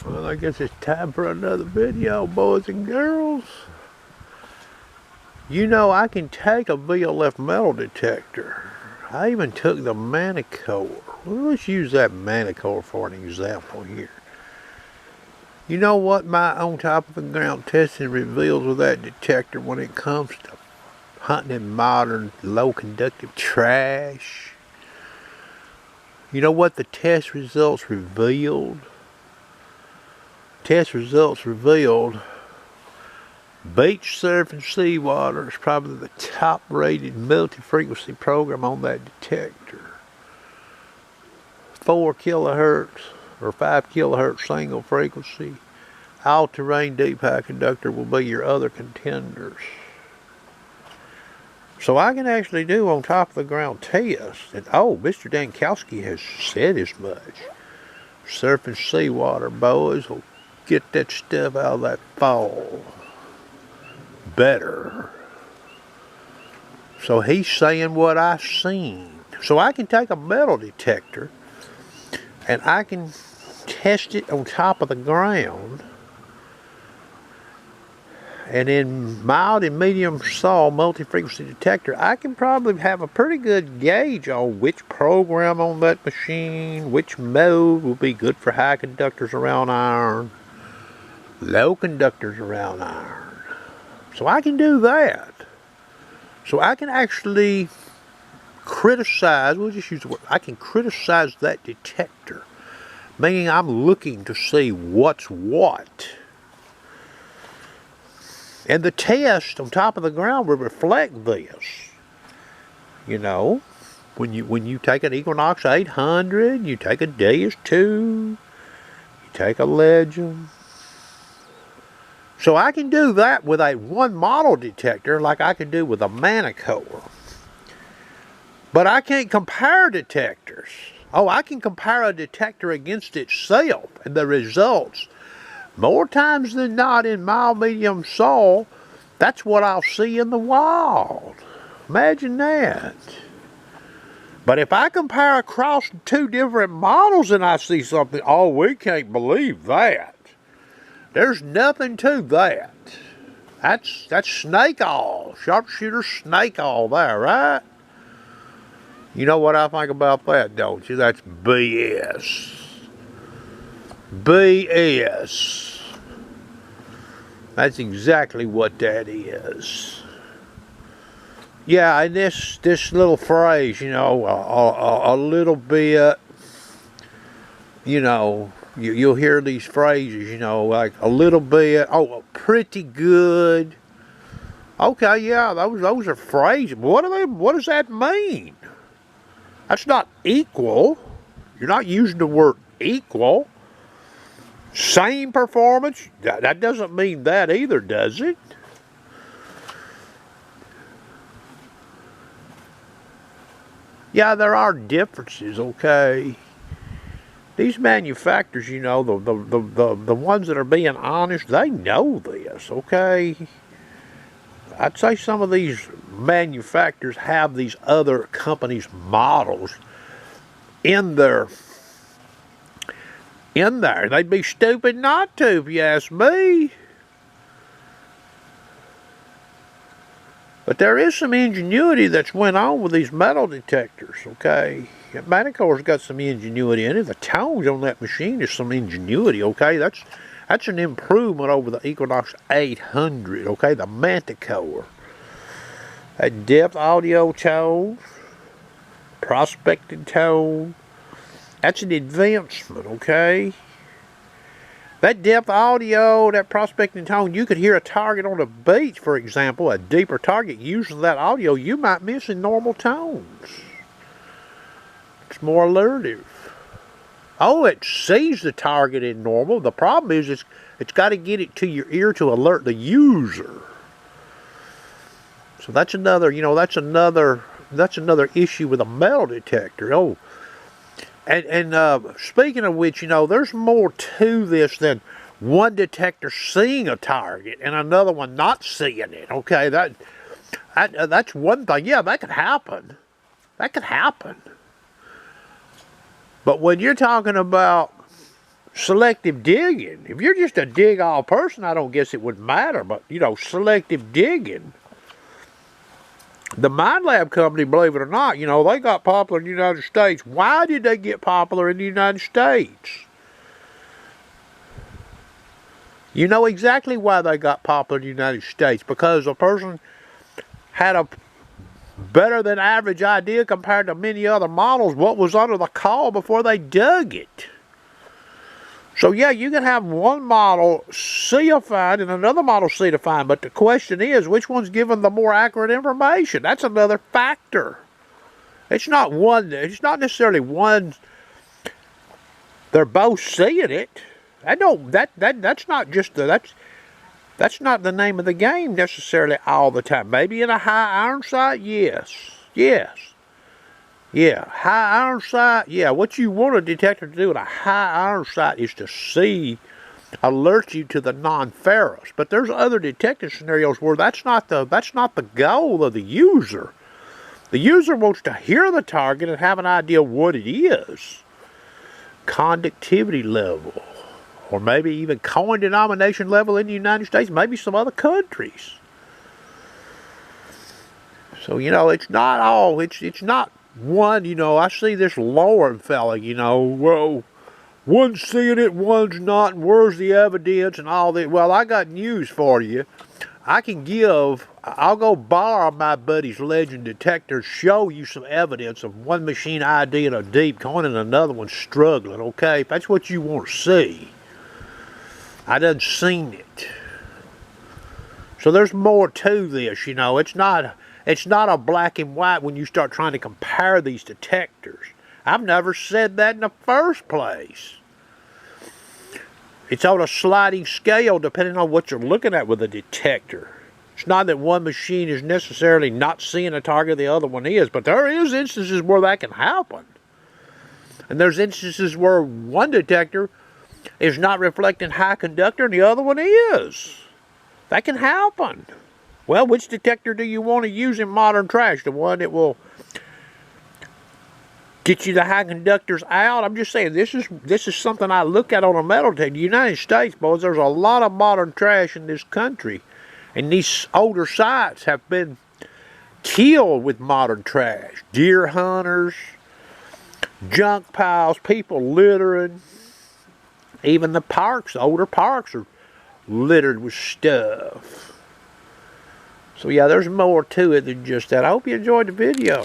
Well, I guess it's time for another video, boys and girls. You know, I can take a VLF metal detector. I even took the Manticore. Well, let's use that Manticore for an example here. You know what my on top of the ground testing reveals with that detector when it comes to hunting in modern low conductive trash? You know what the test results revealed? Test results revealed beach surfing seawater is probably the top rated multi-frequency program on that detector. 4 kilohertz or 5 kilohertz single frequency. All-terrain deep high conductor will be your other contenders. So I can actually do on top of the ground tests. And oh, Mr. Dankowski has said as much. Surfing seawater, boys, will get that stuff out of that fall better. So he's saying what I've seen. So I can take a metal detector and I can test it on top of the ground. And in mild and medium saw multi-frequency detector, I can probably have a pretty good gauge on which program on that machine, which mode will be good for high conductors around iron, low conductors around iron. So I can do that. So I can actually criticize, we'll just use the word, I can criticize that detector, meaning I'm looking to see what's what. And the test on top of the ground will reflect this. You know, when you take an Equinox 800, you take a DS2, you take a Legend. So I can do that with a one model detector like I can do with a Manticore. But I can't compare detectors. Oh, I can compare a detector against itself and the results. More times than not in mild medium saw, that's what I'll see in the wild. Imagine that. But if I compare across two different models and I see something, oh, we can't believe that. There's nothing to that. That's snake oil, sharpshooter snake oil there, right? You know what I think about that, don't you? That's BS. BS. That's exactly what that is. Yeah, and this little phrase, you know, a little bit, you know, you'll hear these phrases, you know, like a little bit, oh, pretty good. Okay, yeah, those are phrases. What does that mean? That's not equal. You're not using the word equal. Same performance, that doesn't mean that either, does it? Yeah, there are differences, okay? These manufacturers, you know, the ones that are being honest, they know this, okay? I'd say some of these manufacturers have these other companies' models in there. They'd be stupid not to, if you ask me. But there is some ingenuity that's went on with these metal detectors, okay? Manticore's got some ingenuity in it. The tones on that machine is some ingenuity, okay? That's an improvement over the Equinox 800, okay? The Manticore. That depth audio tone, prospecting tone, that's an advancement, okay? That depth audio, that prospecting tone, you could hear a target on the beach, for example, a deeper target. Using that audio, you might miss in normal tones. It's more alertive. Oh, it sees the target in normal. The problem is it's got to get it to your ear to alert the user. So that's another, you know, that's another issue with a metal detector. Oh, and speaking of which, you know, there's more to this than one detector seeing a target and another one not seeing it. Okay, that's one thing. Yeah, that could happen. That could happen. But when you're talking about selective digging. If you're just a dig-all person, I don't guess it would matter, but, you know, selective digging. The Minelab company, believe it or not, you know, they got popular in the United States. Why did they get popular in the United States? You know exactly why they got popular in the United States. Because a person had a better than average idea compared to many other models what was under the coal before they dug it. So yeah, you can have one model C-ified and another model C-defined, but the question is, which one's given the more accurate information? That's another factor. It's not necessarily one, they're both seeing it. That's not the name of the game necessarily all the time. Maybe in a high iron site, yes. Yeah, high iron site, yeah, what you want a detector to do in a high iron site is to see, alert you to the non-ferrous. But there's other detecting scenarios where that's not the goal of the user. The user wants to hear the target and have an idea what it is. Conductivity level, or maybe even coin denomination level in the United States, maybe some other countries. So, you know, it's not one, you know, I see this Lauren fella, you know, well, one's seeing it, one's not, and where's the evidence and all that. Well, I got news for you. I'll go borrow my buddy's Legend detector, show you some evidence of one machine ID in a deep coin and another one struggling, okay? If that's what you want to see. I done seen it. So there's more to this, you know. It's not a black and white when you start trying to compare these detectors. I've never said that in the first place. It's on a sliding scale depending on what you're looking at with a detector. It's not that one machine is necessarily not seeing a target the other one is, but there is instances where that can happen. And there's instances where one detector is not reflecting high conductor and the other one is. That can happen. Well, which detector do you want to use in modern trash? The one that will get you the high conductors out? I'm just saying, this is something I look at on a metal detector. The United States, boys, there's a lot of modern trash in this country. And these older sites have been killed with modern trash. Deer hunters, junk piles, people littering. Even the parks, the older parks are littered with stuff. So yeah, there's more to it than just that. I hope you enjoyed the video.